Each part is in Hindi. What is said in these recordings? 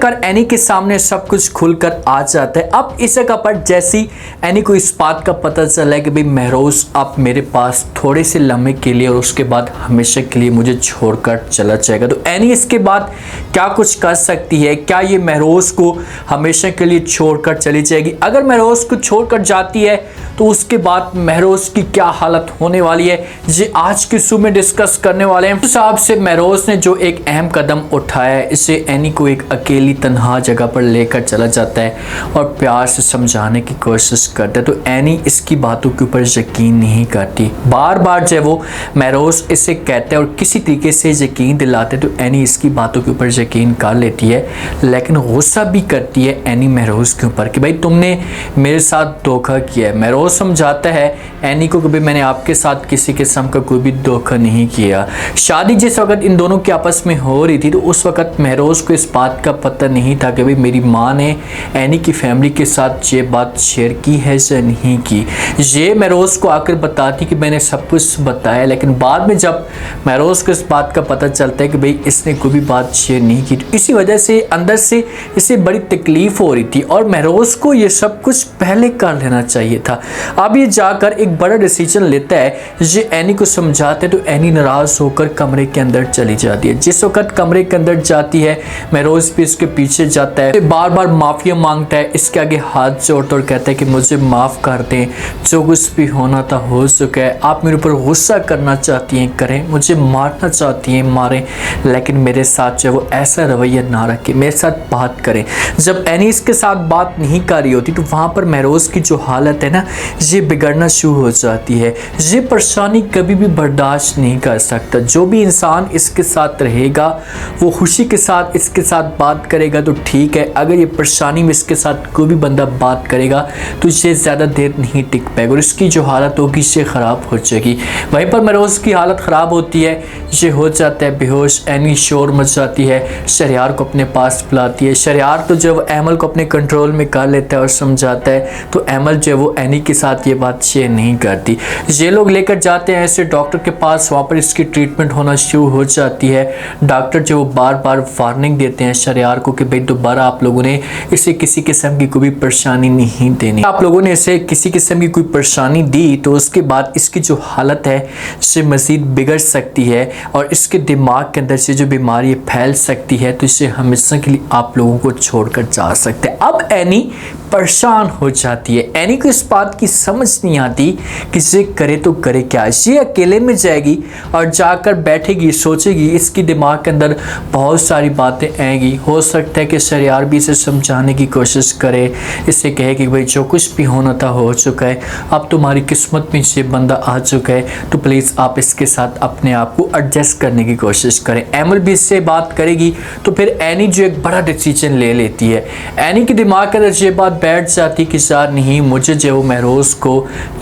आखिरकार एनी के सामने सब कुछ खुलकर आ जाता है। अब इस जगह पर जैसी एनी को इस बात का पता चला है कि भाई महरोज आप मेरे पास थोड़े से लम्हे के लिए और उसके बाद हमेशा के लिए मुझे छोड़कर चला जाएगा, तो एनी इसके बाद क्या कुछ कर सकती है? क्या ये महरोज को हमेशा के लिए छोड़कर चली जाएगी? अगर महरोज को छोड़कर जाती है तो उसके बाद महरोज की क्या हालत होने वाली है, ये आज के शो में डिस्कस करने वाले हैं। उस हिसाब से महरोज ने जो एक अहम कदम उठाया है, इससे एनी को एक अकेली तन्हा जगह पर लेकर चला जाता है और प्यार से समझाने की कोशिश करता है, तो एनी इसकी बातों के ऊपर यकीन नहीं करती। बार बार जब वो महरोज इसे कहते हैं और किसी तरीके से यकीन दिलाते तो एनी इसकी बातों के ऊपर यकीन कर लेती है, लेकिन गुस्सा भी करती है एनी महरोज के ऊपर कि भाई तुमने मेरे साथ धोखा किया है। महरोज समझाता है एनी को कि भाई मैंने आपके साथ किसी किस्म का कोई भी धोखा नहीं किया। शादी जिस वक्त इन दोनों के आपस में हो रही थी तो उस वक्त महरोज को इस बात का पता नहीं था कि भाई मेरी माँ ने एनी की फैमिली के साथ ये बात शेयर की है या नहीं की। ये महरोज को आकर बताती कि मैंने सब कुछ बताया, लेकिन बाद में जब महरोज को इस बात का पता चलता है कि भाई इसने कोई भी बात शेयर नहीं की, तो इसी वजह से अंदर से इसे बड़ी तकलीफ हो रही थी और महरोज को ये सब कुछ पहले कर लेना चाहिए था। अब ये जाकर एक बड़ा डिसीजन लेता है, ये एनी को समझाते हैं तो एनी नाराज होकर कमरे के अंदर चली जाती है। जिस वक्त कमरे के अंदर जाती है महरोज भी इसके पीछे जाता है, बार बार माफिया मांगता है, इसके आगे हाथ जोड़ता और कहता है कि मुझे माफ़ कर दें, जो कुछ भी होना था हो चुका है। आप मेरे ऊपर गुस्सा करना चाहती हैं करें, मुझे मारना चाहती हैं मारें, लेकिन मेरे साथ जो वो ऐसा रवैया ना रखें, मेरे साथ बात करें। जब एनी इसके साथ बात नहीं कर रही होती तो वहाँ पर महरोज की जो हालत है ना, ये बिगड़ना शुरू हो जाती है। ये परेशानी कभी भी बर्दाश्त नहीं कर सकता। जो भी इंसान इसके साथ रहेगा वो खुशी के साथ इसके साथ बात करेगा तो ठीक है, अगर ये परेशानी में इसके साथ कोई भी बंदा बात करेगा तो इसे ज़्यादा देर नहीं टिक पाएगा और इसकी जो हालत होगी इससे ख़राब हो जाएगी। वहीं पर महरोज की हालत ख़राब होती है, ये हो जाता है बेहोश। एनी शोर मच जाती है, शहरयार को अपने पास बुलाती है। शहरयार तो जब एमल को अपने कंट्रोल में कर लेता है और समझाता है तो एमल जो है वो एनी के साथ ये बात शेयर नहीं करती। ये लोग लेकर जाते हैं ऐसे डॉक्टर के पास, वहाँ पर इसकी ट्रीटमेंट होना शुरू हो जाती है। डॉक्टर जो बार बार वार्निंग देते हैं शहरयार को कि भाई दोबारा आप लोगों ने इसे किसी किस्म की कोई भी परेशानी नहीं देनी। आप लोगों ने इसे किसी किस्म की कोई परेशानी दी तो उसके बाद इसकी जो हालत है इससे मज़ीद बिगड़ सकती है और इसके दिमाग के अंदर से जो बीमारी फैल सकती है, तो इसे हमेशा के लिए आप लोगों को छोड़कर जा सकते हैं। अब एनी परेशान हो जाती है। एनी को इस बात की समझ नहीं आती कि ये करे तो करे क्या। ये अकेले में जाएगी और जाकर बैठेगी, सोचेगी, इसकी दिमाग के अंदर बहुत सारी बातें आएंगी। हो सकता है कि शहरयार भी इसे समझाने की कोशिश करे, इसे कहे कि भाई जो कुछ भी होना था हो चुका है, अब तुम्हारी किस्मत में ये बंदा आ चुका है, तो प्लीज़ आप इसके साथ अपने आप को एडजस्ट करने की कोशिश करें। एमल भी इससे बात करेगी तो फिर एनी जो एक बड़ा डिसीजन ले लेती है। एनी के दिमाग के अंदर ये बात बैठ जाती कि यार नहीं, मुझे जो वो महरोज को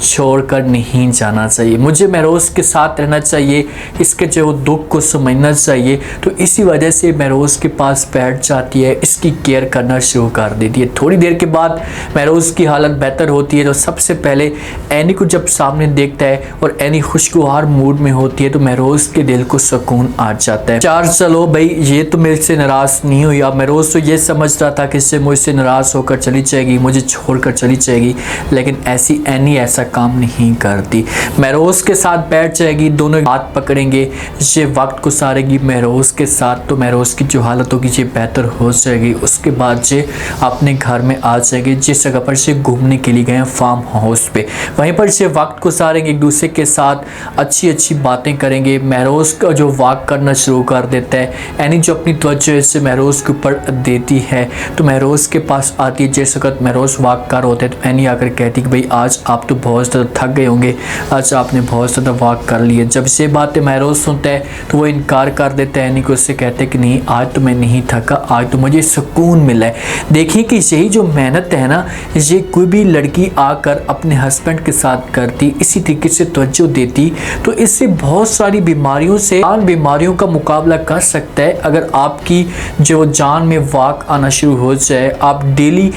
छोड़कर नहीं जाना चाहिए, मुझे महरोज के साथ रहना चाहिए, इसके जो दुख को समझना चाहिए। तो इसी वजह से महरोज के पास बैठ जाती है, इसकी केयर करना शुरू कर देती है। थोड़ी देर के बाद महरोज की हालत बेहतर होती है, तो सबसे पहले एनी को जब सामने देखता है और एनी खुशगवार मूड में होती है तो महरोज के दिल को सुकून आ जाता है। चार चलो भाई, ये तो मेरे से नाराज नहीं हुई। अब महरोज तो ये समझ रहा था कि इससे मुझसे नाराज होकर चली जाएगी, मुझे छोड़कर चली जाएगी, लेकिन ऐसी एनी ऐसा काम नहीं करती। महरोज के साथ बैठ जाएगी, दोनों हाथ पकड़ेंगे, ये वक्त गुजारेगी महरोज के साथ, तो महरोज की जो हालत होगी ये बेहतर हो जाएगी। उसके बाद ये अपने घर में आ जाएंगे, जिस जगह पर से घूमने के लिए गए फार्म हाउस पे, वहीं पर से वक्त गुजारेंगे, एक दूसरे के साथ अच्छी अच्छी बातें करेंगे। महरोज का जो वॉक करना शुरू कर देता है, एनी जो अपनी तवज्जो से महरोज के ऊपर देती है तो महरोज के पास आती है। जिस वक्त महरोज वॉक कर होते हैं तो एनी आकर कहती कि भाई आज आप तो बहुत ज़्यादा थक गए होंगे, आज आपने बहुत ज़्यादा वॉक कर लिया। जब से बातें महरोज सुनता है तो वो इनकार कर देता है। एनी को उससे कहते हैं कि नहीं, आज तो मैं नहीं थका, आज तो मुझे सुकून मिला है। देखिए कि यही जो मेहनत है ना, ये कोई भी लड़की आकर अपने हस्बैंड के साथ करती, इसी तरीके से तवज्जो देती, तो इससे बहुत सारी बीमारियों से बीमारियों का मुकाबला कर सकता है। अगर आपकी जो जान में वॉक आना शुरू हो जाए, आप डेली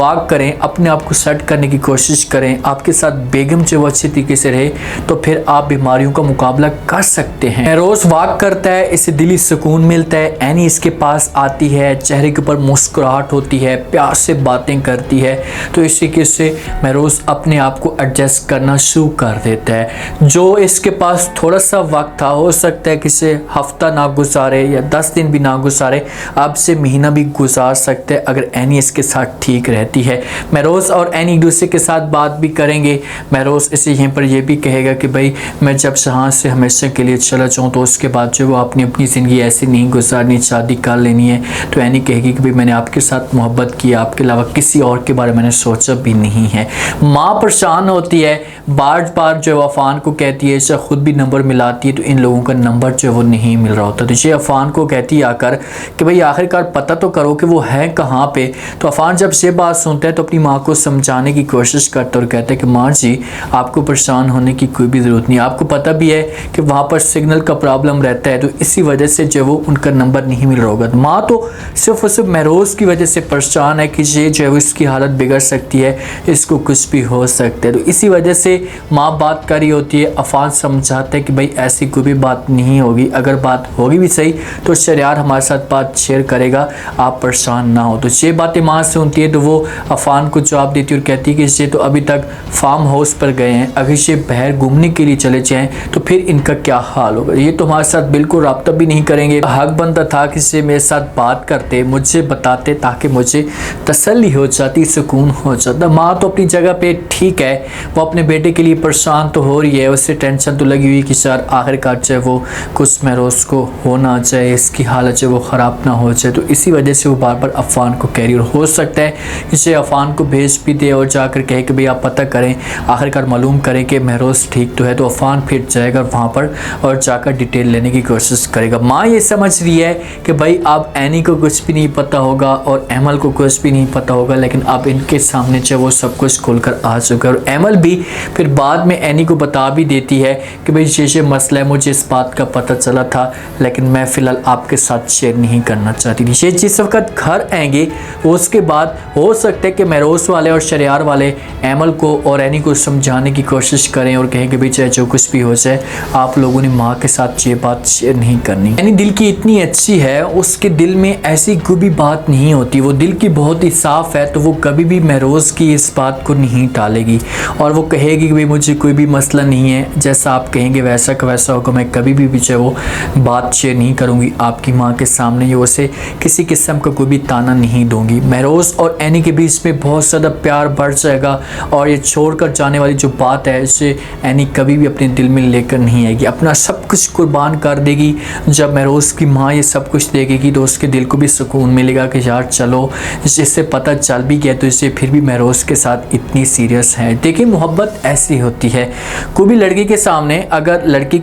वाक करें, अपने आप को सेट करने की कोशिश करें, आपके साथ बेगम जो वो अच्छी तरीके से रहे, तो फिर आप बीमारियों का मुकाबला कर सकते हैं। महरोज वाक करता है, इससे दिली सुकून मिलता है। एनी इसके पास आती है, चेहरे के ऊपर मुस्कुराहट होती है, प्यार से बातें करती है, तो इस तरीके से महरोज अपने आप को एडजस्ट करना शुरू कर देता है। जो इसके पास थोड़ा सा वक्त था, हो सकता है किसी हफ्ता ना गुजारे या 10 दिन भी ना गुजारे, अब से महीना भी गुजार सकते हैं अगर एनी इसके साथ ठीक रहती है। महरोज और एनी एक दूसरे के साथ बात भी करेंगे। महरोज इसे यहीं पर यह भी कहेगा कि भाई मैं जब यहाँ से हमेशा के लिए चला जाऊँ तो उसके बाद जो वो अपनी ज़िंदगी ऐसी नहीं गुजारनी, शादी कर लेनी है। तो एनी कहेगी कि भाई मैंने आपके साथ मोहब्बत की, आपके अलावा किसी और के बारे में मैंने सोचा भी नहीं है। माँ परेशान होती है, बार बार जो अफान को कहती है, इसे खुद भी नंबर मिलाती है तो इन लोगों का नंबर जो वो नहीं मिल रहा होता। तो ये अफान को कहती है आकर कि भाई आखिरकार पता तो करो कि वो है कहाँ पे। तो अफान जब ये बात सुनता है तो अपनी माँ को समझाने की कोशिश करता और कहता है कि माँ जी आपको परेशान होने की कोई भी ज़रूरत नहीं, आपको पता भी है कि वहाँ पर सिग्नल का प्रॉब्लम रहता है, तो इसी वजह से जो वो उनका नंबर नहीं मिल रहा होगा। तो माँ तो सिर्फ और सिर्फ महरोज की वजह से परेशान है कि ये जो है इसकी हालत बिगड़ सकती है, इसको कुछ भी हो सकता है। तो इसी वजह से माँ बात कर रही होती है। अफान समझाते हैं कि भाई ऐसी कोई भी बात नहीं होगी, अगर बात होगी भी सही तो शरियार हमारे साथ बात शेयर करेगा, आप परेशान ना हो। तो ये बातें माँ से सुनती है तो वो अफान को जवाब देती है और कहती है कि ये तो अभी तक फार्म हाउस पर गए हैं, अगर ये बाहर घूमने के लिए चले जाएं तो फिर इनका क्या हाल होगा, ये तो हमारे साथ बिल्कुल रब्ता भी नहीं करेंगे। हक बनता था कि से मेरे साथ बात करते, मुझे बताते, ताकि मुझे तसल्ली हो जाती, सुकून हो जाता। माँ तो अपनी जगह पे ठीक है, वो अपने बेटे के लिए परेशान तो हो रही है, उससे टेंशन तो लगी हुई कि सर आखिरकार चाहे वो कुछ महरोज को हो ना जाए, इसकी हालत जो वो ख़राब ना हो जाए। तो इसी वजह से वो बार बार अफान को कह रही, और हो सकता है इसे अफान को भेज भी दे और जाकर कहे कि भाई आप पता करें, आखिरकार मालूम करें कि महरोज ठीक तो है। तो अफान फिर जाएगा वहाँ पर और जाकर डिटेल लेने की कोशिश करेगा। माँ ये समझ रही है कि भाई अब एनी को कुछ भी नहीं पता होगा और एमल को कुछ भी नहीं पता होगा, लेकिन अब इनके सामने जो वो सब कुछ खुलकर आ चुका है। और एमल भी फिर बाद में एनी को बता भी देती है कि भाई ये मसला है, मुझे इस बात का पता चला था, लेकिन मैं फ़िलहाल आपके साथ शेयर नहीं करना चाहती थी। ये जिस वक्त घर आएंगे उसके बाद हो सकता है कि महरोज वाले और शरियार वाले एमल को और एनी को समझाने की कोशिश करें और कहें कि भाई चाहे जो कुछ भी हो जाए, आप लोगों ने माँ के साथ ये बात शेयर नहीं करनी। एनी दिल की इतनी अच्छी है, उसके दिल में ऐसी कोई भी बात नहीं होती, वो दिल की बहुत ही साफ़ है, तो वो कभी भी महरोज की इस बात को नहीं टालेगी और वो कहेगी कि भाई मुझे कोई भी मसला नहीं है, जैसा आप कहेंगे वैसा का वैसा होगा, मैं कभी भी पीछे वो बात शेयर नहीं करूँगी आपकी माँ के सामने, ये उसे किसी किस्म का कोई भी ताना नहीं दूंगी। महरोज और एनी के बीच में बहुत ज़्यादा प्यार बढ़ जाएगा और ये छोड़कर जाने वाली जो बात है इसे एनी कभी भी अपने दिल में लेकर नहीं आएगी, अपना सब कुछ कुर्बान कर देगी। जब महरोज की माँ ये सब कुछ देखेगी तो उसके दिल को भी सुकून मिलेगा कि यार चलो इससे पता चल भी गया तो इसे फिर भी महरोज के साथ इतनी सीरियस है। देखिए मोहब्बत ऐसी होती है, कोई भी लड़की के सामने अगर लड़की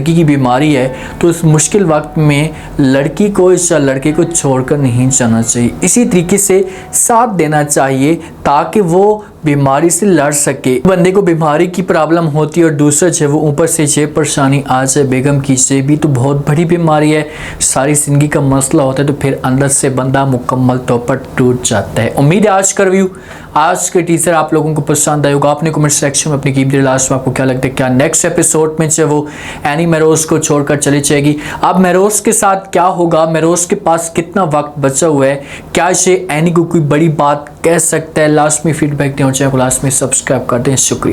की बीमारी है तो उस मुश्किल वक्त में लड़की को या लड़के को छोड़कर नहीं जाना चाहिए, इसी तरीके से साथ देना चाहिए ताकि वो बीमारी से लड़ सके। बंदे को बीमारी की प्रॉब्लम होती है और दूसरा जो वो ऊपर से ये परेशानी आ जाए बेगम की, से भी तो बहुत बड़ी बीमारी है, सारी जिंदगी का मसला होता है, तो फिर अंदर से बंदा मुकम्मल तौर पर टूट जाता है। उम्मीद है आज का रिव्यू, आज के टीजर आप लोगों को पसंद आएगा। आपने कमेंट सेक्शन में अपनी कीमती लास्ट में आपको क्या लगता है, क्या नेक्स्ट एपिसोड में जो वो एनी महरोज को छोड़कर चली जाएगी, अब महरोज के साथ क्या होगा, महरोज के पास कितना वक्त बचा हुआ है, क्या ये एनी को कोई बड़ी बात कह सकता है, लास्ट में फीडबैक दें और चैनल को लास्ट में सब्सक्राइब कर दें। शुक्रिया।